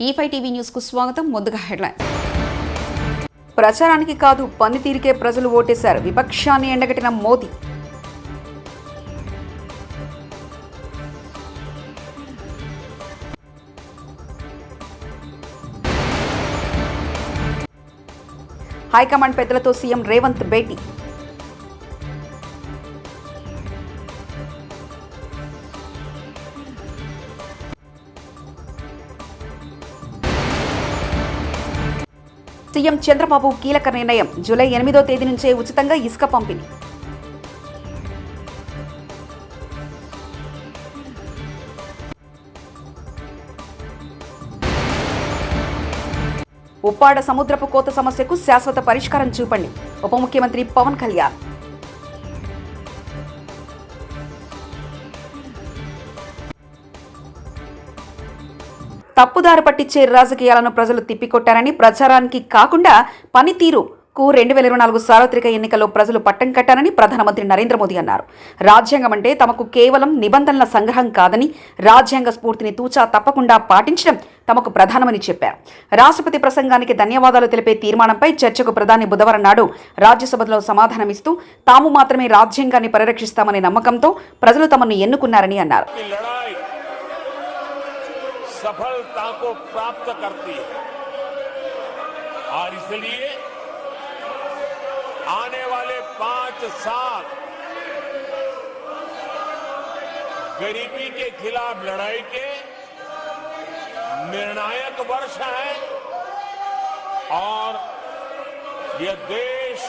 E5 TV news కు స్వాగతం. ముందుగా హెడ్లైన్స్. ప్రచారానికి కాదు పనితీరుకే ప్రజలు ఓటేశారు. విపక్షాన్ని ఎండగట్టిన మోదీ. హైకమాండ్ పెద్దలతో సీఎం రేవంత్ భేటీ. సీఎం చంద్రబాబు కీలక నిర్ణయం. జూలై 8వ తేదీ నుంచే ఉచితంగా ఇసుక పంపిణీ. ఉప్పాడ సముద్రపు కోత సమస్యకు శాశ్వత పరిష్కారం చూపండి. ఉప ముఖ్యమంత్రి పవన్ కళ్యాణ్. తప్పుదారి పట్టించే రాజకీయాలను ప్రజలు తిప్పికొట్టారని, ప్రచారానికి కాకుండా పనితీరుకు 2024 సార్వత్రిక ఎన్నికల్లో ప్రజలు పట్టం కట్టారని ప్రధానమంత్రి నరేంద్ర మోదీ అన్నారు. రాజ్యాంగం అంటే తమకు కేవలం నిబంధనల సంగ్రహం కాదని, రాజ్యాంగ స్ఫూర్తిని తూచా తప్పకుండా పాటించడం తమకు ప్రధానమని చెప్పారు. రాష్ట్రపతి ప్రసంగానికి ధన్యవాదాలు తెలిపే తీర్మానంపై చర్చకు ప్రధాని బుధవారం నాడు రాజ్యసభలో సమాధానమిస్తూ తాము మాత్రమే రాజ్యాంగాన్ని పరిరక్షిస్తామనే నమ్మకంతో ప్రజలు తమను ఎన్నుకున్నారని అన్నారు. सफलता को प्राप्त करती है और इसलिए आने वाले 5 साल गरीबी के खिलाफ लड़ाई के निर्णायक वर्ष है और यह देश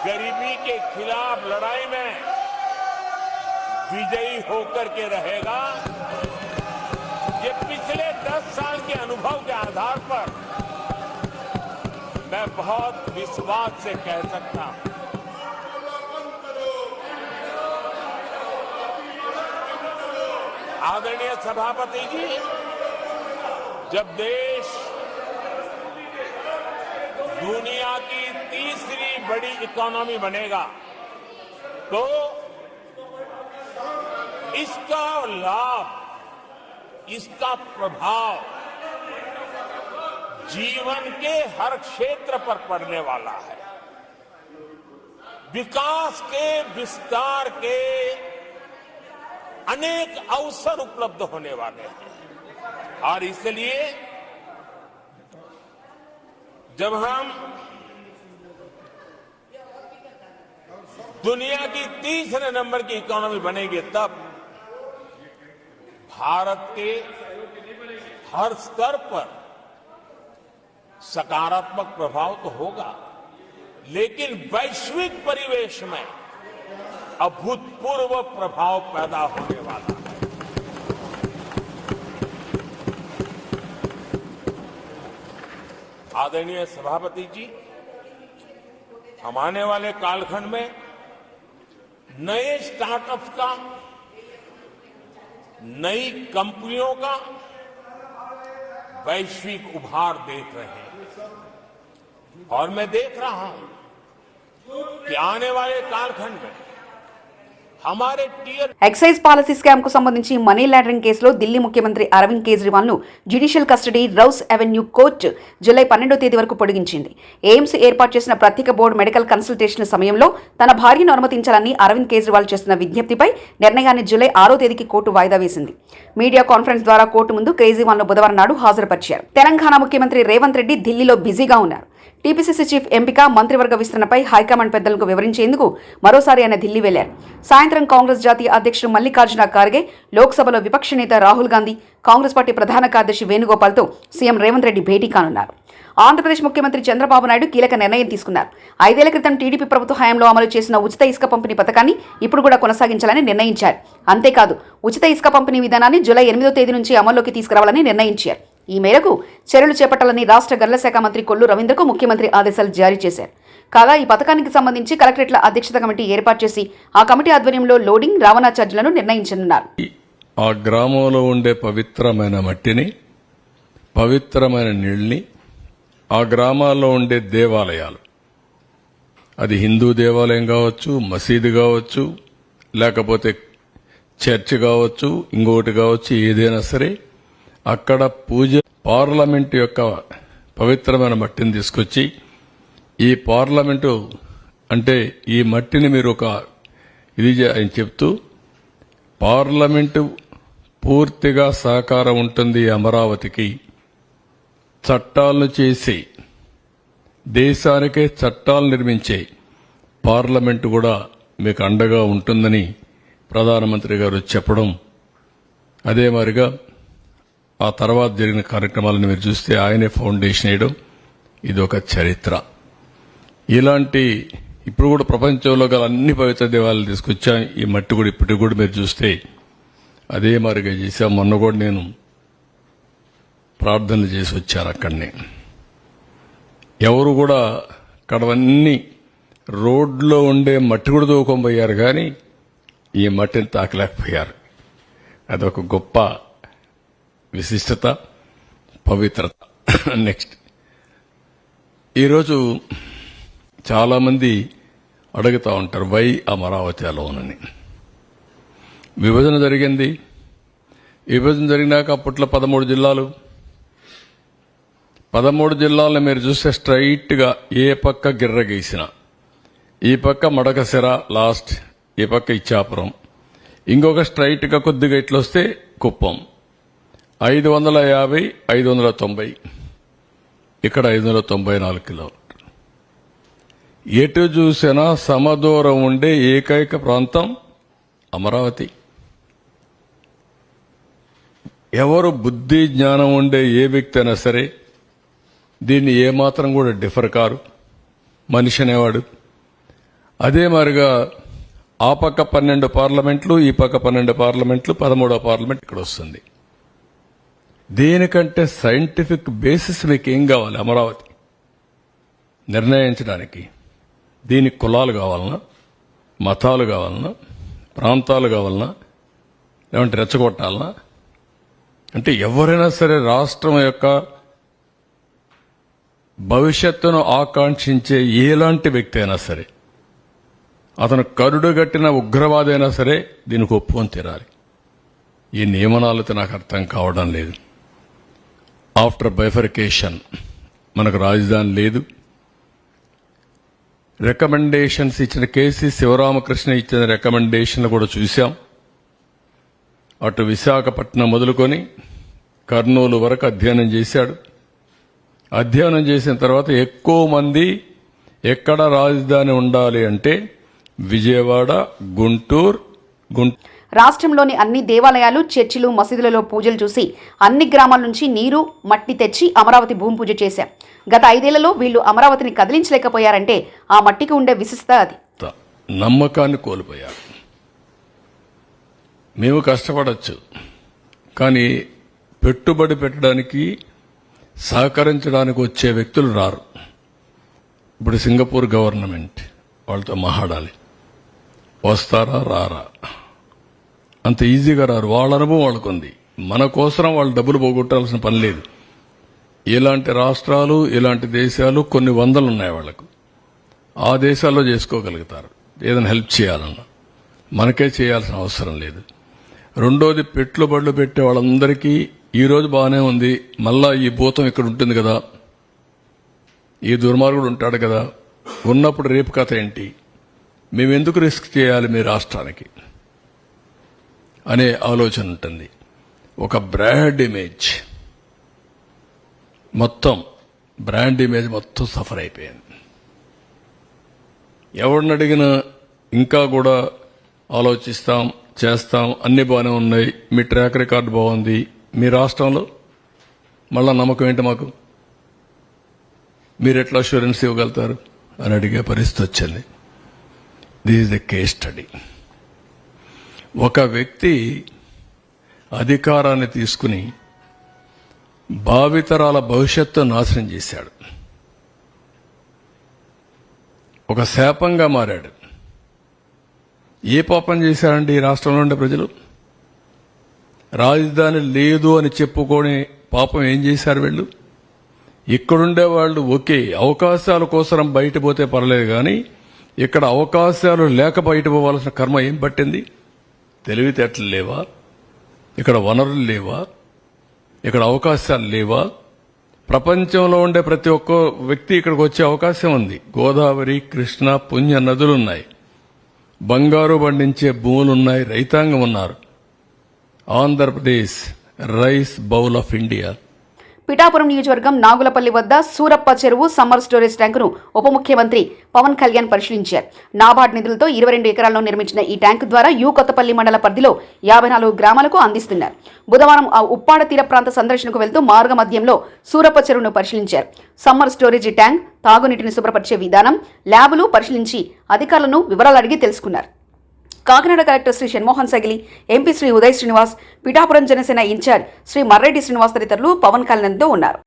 गरीबी के खिलाफ लड़ाई में विजयी होकर के रहेगा। ये पिछले 10 साल के अनुभव के आधार पर मैं बहुत विश्वास से कह सकता हूं। आदरणीय सभापति जी, जब देश दुनिया की तीसरी बड़ी इकोनॉमी बनेगा तो इसका लाभ, इसका प्रभाव जीवन के हर क्षेत्र पर पड़ने वाला है। विकास के विस्तार के अनेक अवसर उपलब्ध होने वाले हैं और इसलिए जब हम दुनिया की तीसरे नंबर की इकोनॉमी बनेगी तब भारत के हर स्तर पर सकारात्मक प्रभाव तो होगा, लेकिन वैश्विक परिवेश में अभूतपूर्व प्रभाव पैदा होने वाला है। आदरणीय सभापति जी, हम आने वाले कालखंड में नए स्टार्टअप्स का, नई कंपनियों का वैश्विक उभार देख रहे हैं और मैं देख रहा हूं कि आने वाले कालखंड में हमारे ఎక్సైజ్ పాలసీ స్కామ్ కు సంబంధించి మనీ లాండరింగ్ కేసులో ఢిల్లీ ముఖ్యమంత్రి అరవింద్ కేజ్రీవాల్ ను judicial custody Rouse Avenue court July 12వ తేదీ వరకు పొడిగించింది. ఎయిమ్స్ ఏర్పాటు చేసిన ప్రత్యేక బోర్డు మెడికల్ కన్సల్టేషన్ సమయంలో తన భార్యను అనుమతించాలని అరవింద్ కేజ్రీవాల్ చేసిన విజ్ఞప్తిపై నిర్ణయాన్ని జూలై 6వ తేదీకి కోర్టు వాయిదా వేసింది. మీడియా కాన్ఫరెన్స్ ద్వారా కోర్టు ముందు కేజ్రీవాల్ ను బుధవారం నాడు హాజరుపరిచారు. తెలంగాణ ముఖ్యమంత్రి రేవంత్ రెడ్డి ఢిల్లీలో బిజీగా ఉన్నారు. టీపీసీసీ చీఫ్ ఎంపిక, మంత్రివర్గ విస్తరణపై హైకమాండ్ పెద్దలకు వివరించేందుకు మరోసారి ఆయన ఢిల్లీ వెళ్లారు. సాయంత్రం కాంగ్రెస్ జాతీయ అధ్యక్షుడు మల్లికార్జున ఖార్గే, లోక్సభలో విపక్ష నేత రాహుల్ గాంధీ, కాంగ్రెస్ పార్టీ ప్రధాన కార్యదర్శి వేణుగోపాల్తో సీఎం రేవంత్ రెడ్డి భేటీ కానున్నారు. ఆంధ్రప్రదేశ్ ముఖ్యమంత్రి చంద్రబాబు నాయుడు కీలక నిర్ణయం తీసుకున్నారు. 5 ఏళ్ల క్రితం టీడీపీ ప్రభుత్వ హయాంలో అమలు చేసిన ఉచిత ఇసుక పంపిణీ పథకాన్ని ఇప్పుడు కూడా కొనసాగించాలని నిర్ణయించారు. అంతేకాదు, ఉచిత ఇసుక పంపిణీ విధానాన్ని జూలై 8వ తేదీ నుంచి అమల్లోకి తీసుకురావాలని నిర్ణయించారు. ఈ మేరకు చర్యలు చేపట్టాలని రాష్ట్ర గనుల శాఖ మంత్రి కొల్లు రవీంద్రకు ముఖ్యమంత్రి ఆదేశాలు జారీ చేశారు. కాగా ఈ పథకానికి సంబంధించి కలెక్టరేట్ల అధ్యక్షత కమిటీ ఏర్పాటు చేసి ఆ కమిటీ ఆధ్వర్యంలో లోడింగ్, రవాణా ఛార్జీలను నిర్ణయించనున్నారు. ఆ గ్రామంలో ఉండే పవిత్రమైన మట్టిని, పవిత్రమైన నీళ్ళని, ఆ గ్రామాల్లో ఉండే దేవాలయాలు, అది హిందూ దేవాలయం కావచ్చు, మసీదు కావచ్చు, లేకపోతే చర్చ్ కావచ్చు, ఇంకొకటి కావచ్చు, ఏదైనా సరే అక్కడ పార్లమెంటు యొక్క పవిత్రమైన మట్టిని తీసుకొచ్చి ఈ పార్లమెంటు అంటే ఈ మట్టిని మీరు ఆయన చెప్తూ పార్లమెంటు పూర్తిగా సహకారం ఉంటుంది అమరావతికి, చట్టాలను చేసి దేశానికే చట్టాలు నిర్మించే పార్లమెంటు కూడా మీకు అండగా ఉంటుందని ప్రధానమంత్రి గారు చెప్పడం, అదే మాదిరిగా ఆ తర్వాత జరిగిన కార్యక్రమాలను మీరు చూస్తే ఆయనే ఫౌండేషన్ వేయడం, ఇది ఒక చరిత్ర. ఇలాంటి ఇప్పుడు కూడా ప్రపంచంలో గల అన్ని పవిత్ర దేవాలయాలు తీసుకొచ్చాం. ఈ మట్టి కూడా ఇప్పటికి కూడా మీరు చూస్తే అదే మాదిరిగా చేశాం. మొన్న కూడా నేను ప్రార్థనలు చేసి వచ్చాను అక్కడనే. ఎవరు కూడా అక్కడవన్నీ రోడ్లో ఉండే మట్టి కూడా దూకొనిపోయారు, కానీ ఈ మట్టిని తాకలేకపోయారు. అదొక గొప్ప విశిష్టత, పవిత్రత. నెక్స్ట్, ఈరోజు చాలా మంది అడుగుతా ఉంటారు వై అమరావతి అలోనని. విభజన జరిగింది. విభజన జరిగినాక అప్పట్లో 13 జిల్లాలు. 13 జిల్లాలను మీరు చూస్తే స్ట్రైట్ గా ఏ పక్క గిర్ర గీసినా, ఈ పక్క మడకసిర లాస్ట్, ఈ పక్క ఇచ్చాపురం, ఇంకొక స్ట్రైట్ గా కొద్దిగా ఇట్లా వస్తే కుప్పం. 550, 590, ఇక్కడ 594 కిలోమీటర్లు. ఎటు చూసినా సమదూరం ఉండే ఏకైక ప్రాంతం అమరావతి. ఎవరు బుద్ధి జ్ఞానం ఉండే ఏ వ్యక్తి అయినా సరే దీన్ని ఏమాత్రం కూడా డిఫర్ కారు మనిషి అనేవాడు. అదే మాదిరిగా ఆ పక్క 12 పార్లమెంట్లు, ఈ పక్క 12 పార్లమెంట్లు, 13వ పార్లమెంట్ ఇక్కడ వస్తుంది. దేనికంటే సైంటిఫిక్ బేసిస్ మీకు ఏం కావాలి అమరావతి నిర్ణయించడానికి? దీనికి కులాలు కావాలన్నా, మతాలు కావాలన్నా, ప్రాంతాలు కావాలన్నా, లేదంటే రెచ్చగొట్టాలన్నా? అంటే ఎవరైనా సరే రాష్ట్రం యొక్క భవిష్యత్తును ఆకాంక్షించే ఎలాంటి వ్యక్తి అయినా సరే, అతను కరుడుగట్టిన ఉగ్రవాది అయినా సరే దీనికి ఒప్పుకొని తీరాలి. ఈ నియమనాలతో నాకు అర్థం కావడం లేదు. ఆఫ్టర్ బైఫర్కేషన్ మనకు రాజధాని లేదు. రికమెండేషన్స్ ఇచ్చిన కేసీ శివరామకృష్ణ ఇచ్చిన రికమెండేషన్లు కూడా చూశాం. అటు విశాఖపట్నం మొదలుకొని కర్నూలు వరకు అధ్యయనం చేశాడు. అధ్యయనం చేసిన తర్వాత ఎక్కువ మంది ఎక్కడ రాజధాని ఉండాలి అంటే విజయవాడ, గుంటూరు. రాష్ట్రంలోని అన్ని దేవాలయాలు, చర్చిలు, మసీదులలో పూజలు చూసి అన్ని గ్రామాల నుంచి నీరు, మట్టి తెచ్చి అమరావతి భూమి పూజ చేశాం. గత 5 ఏళ్లలో వీళ్లు అమరావతిని కదిలించలేకపోయారంటే ఆ మట్టికి ఉండే విశిష్టత అది. నమ్మకాన్ని కోల్పోయారు. మేము కష్టపడచ్చు, కానీ పెట్టుబడి పెట్టడానికి సహకరించడానికి వచ్చే వ్యక్తులు రారు. ఇప్పుడు సింగపూర్ గవర్నమెంట్ వాళ్ళతో మాట్లాడాలి, వస్తారా రారా? అంత ఈజీగా రారు. వాళ్ళ అనుభవం వాళ్ళకుంది. మన కోసం వాళ్ళు డబ్బులు పోగొట్టాల్సిన పని లేదు. ఇలాంటి రాష్ట్రాలు, ఇలాంటి దేశాలు కొన్ని వందలు ఉన్నాయి వాళ్లకు. ఆ దేశాల్లో చేసుకోగలుగుతారు ఏదైనా హెల్ప్ చేయాలన్నా. మనకే చేయాల్సిన అవసరం లేదు. రెండోది, పెట్టుబడులు పెట్టే వాళ్ళందరికీ ఈ రోజు బాగానే ఉంది, మళ్ళా ఈ భూతం ఇక్కడ ఉంటుంది కదా, ఈ దుర్మార్గుడు ఉంటాడు కదా, ఉన్నప్పుడు రేపు కథ ఏంటి, మేమెందుకు రిస్క్ చేయాలి మీ రాష్ట్రానికి అనే ఆలోచన ఉంటుంది. ఒక బ్రాండ్ ఇమేజ్ మొత్తం సఫర్ అయిపోయింది. ఎవరిని అడిగినా ఇంకా కూడా ఆలోచిస్తాం, చేస్తాం, అన్ని బాగానే ఉన్నాయి, మీ ట్రాక్ రికార్డు బాగుంది, మీ రాష్ట్రంలో మళ్ళా నమ్మకం ఏంటి మాకు, మీరు ఎట్లా అష్యూరెన్స్ ఇవ్వగలుగుతారు అని అడిగే పరిస్థితి వచ్చింది. This is the case study. ఒక వ్యక్తి అధికారాన్ని తీసుకుని భావితరాల భవిష్యత్తు నాశనం చేశాడు. ఒక శాపంగా మారాడు. ఏ పాపం చేశారండి ఈ రాష్ట్రంలో ఉండే ప్రజలు? రాజధాని లేదు అని చెప్పుకొని పాపం ఏం చేశారు వీళ్ళు? ఇక్కడుండే వాళ్ళు ఒకే అవకాశాల కోసం బయట పోతే పర్లేదు, కానీ ఇక్కడ అవకాశాలు లేక బయట పోవాల్సిన కర్మ ఏం పట్టింది? తెలివితేటలు లేవా? ఇక్కడ వనరులు లేవా? ఇక్కడ అవకాశాలు లేవా? ప్రపంచంలో ఉండే ప్రతి ఒక్క వ్యక్తి ఇక్కడికి వచ్చే అవకాశం ఉంది. గోదావరి, కృష్ణ, పుణ్య నదులున్నాయి, బంగారు పండించే భూములున్నాయి, రైతాంగం ఉన్నారు. Andhra Pradesh rice bowl of India. Pithapuram నియోజకవర్గం నాగులపల్లి వద్ద సూరప్ప చెరువు సమ్మర్ స్టోరేజ్ ట్యాంకును ఉప ముఖ్యమంత్రి పవన్ కళ్యాణ్ పరిశీలించారు. నాబార్డ్ నిధులతో 22 ఎకరాల్లో నిర్మించిన ఈ ట్యాంకు ద్వారా కొత్తపల్లి మండల పరిధిలో 54 గ్రామాలకు అందిస్తున్నారు. బుధవారం ఆ ఉప్పాడ తీర ప్రాంత సందర్శనకు వెళ్తూ మార్గ మధ్యంలో సూరప్ప చెరువును పరిశీలించారు. సమ్మర్ స్టోరేజీ ట్యాంక్, తాగునీటిని శుభ్రపరిచే విధానం, ల్యాబులు పరిశీలించి అధికారులను వివరాలు అడిగి తెలుసుకున్నారు. Kakinada collector Shri Shanmohan Sagili, MP Shri Uday Srinivas, Pithapuram Janasena incharge Shri Marreddy Srinivas తదితరులు పవన్ కళ్యాణ్తో ఉన్నారు.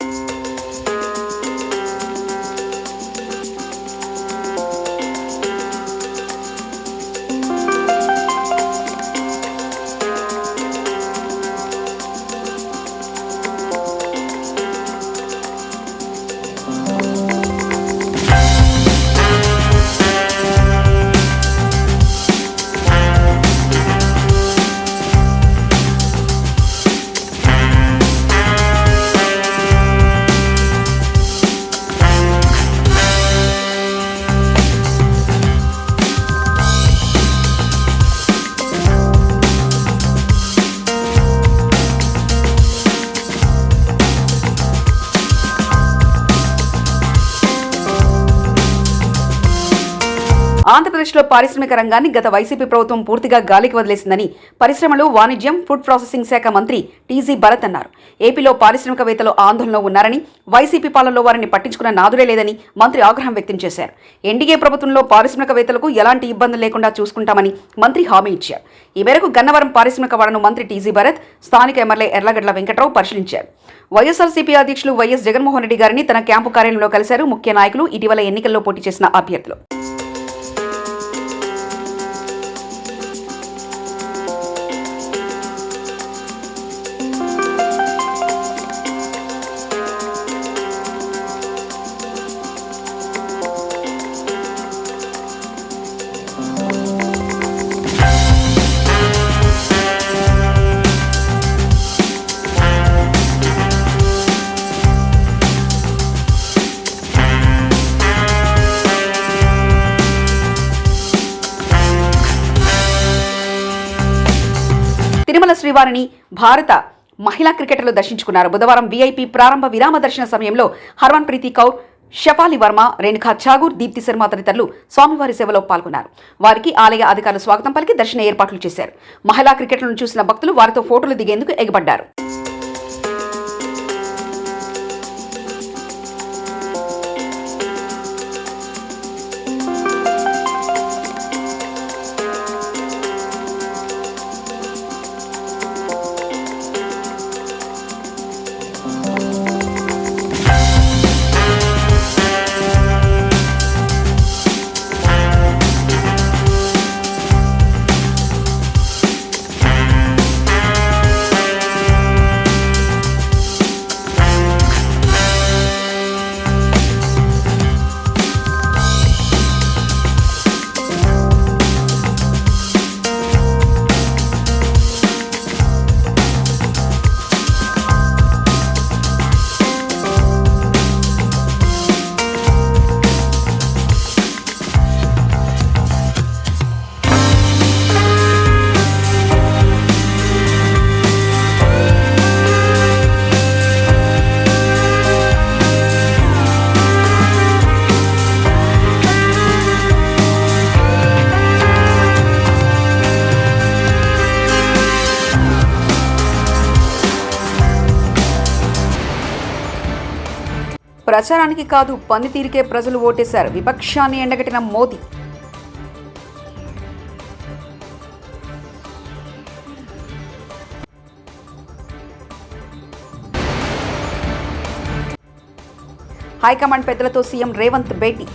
ఆంధ్రప్రదేశ్లో పారిశ్రామిక రంగాన్ని గత వైసీపీ ప్రభుత్వం పూర్తిగా గాలికి వదిలేసిందని పరిశ్రమలు, వాణిజ్యం, ఫుడ్ ప్రాసెసింగ్ శాఖ మంత్రి టీజీ భరత్ అన్నారు. ఏపీలో పారిశ్రామికవేత్తలు ఆందోళనలో ఉన్నారని, వైసీపీ పాలనలో వారిని పట్టించుకున్న నాదుడే లేదని మంత్రి ఆగ్రహం వ్యక్తం చేశారు. ఎన్డీఏ ప్రభుత్వంలో పారిశ్రామికవేత్తలకు ఎలాంటి ఇబ్బందులు లేకుండా చూసుకుంటామని మంత్రి హామీ ఇచ్చారు. ఈ మేరకు గన్నవరం పారిశ్రామిక వాడను మంత్రి టీజీ భరత్, స్థానిక ఎమ్మెల్యే ఎర్లగడ్ల వెంకట్రావు పరిశీలించారు. వైఎస్ఆర్సీపీ అధ్యక్షులు వైఎస్ జగన్మోహన్ రెడ్డి గారిని తన క్యాంపు కార్యాలయంలో కలిశారు ముఖ్య నాయకులు, ఇటీవల ఎన్నికల్లో పోటీ చేసిన అభ్యర్థులు. తిరుమల శ్రీవారిని భారత మహిళా క్రికెటర్లు దర్శించుకున్నారు. బుధవారం వీఐపీ ప్రారంభ విరామ దర్శన సమయంలో హర్మన్ ప్రీతి కౌర్, షఫాలి వర్మ, రేణుకా ఠాగూర్, దీప్తి శర్మ తదితరులు స్వామివారి సేవలో పాల్గొన్నారు. వారికి ఆలయ అధికారులు స్వాగతం పలికి దర్శన ఏర్పాట్లు చేశారు. మహిళా క్రికెటర్లను చూసిన భక్తులు వారితో ఫోటోలు దిగేందుకు ఎగబడ్డారు. ప్రచారానికి కాదు, పనితీరుకే ప్రజలు ఓటేశారు. విపక్షాన్ని ఎండగట్టిన మోదీ. హైకమాండ్ పెద్దలతో సీఎం రేవంత్ భేటీ.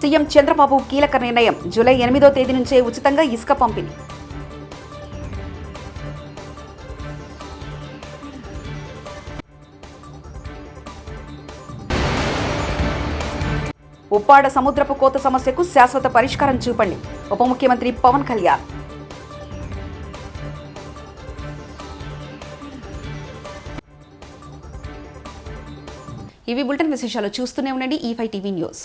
సీఎం చంద్రబాబు కీలక నిర్ణయం. జూలై 8వ తేదీ నుంచే ఉచితంగా ఇసుక పంపిణీ. ఉప్పాడ సముద్రపు కోత సమస్యకు శాశ్వత పరిష్కారం చూపండి. ఉప ముఖ్యమంత్రి పవన్ కళ్యాణ్. ఇవి బులెటిన్ విశేషాలు. చూస్తూనే ఉండండి E5 టీవీ న్యూస్.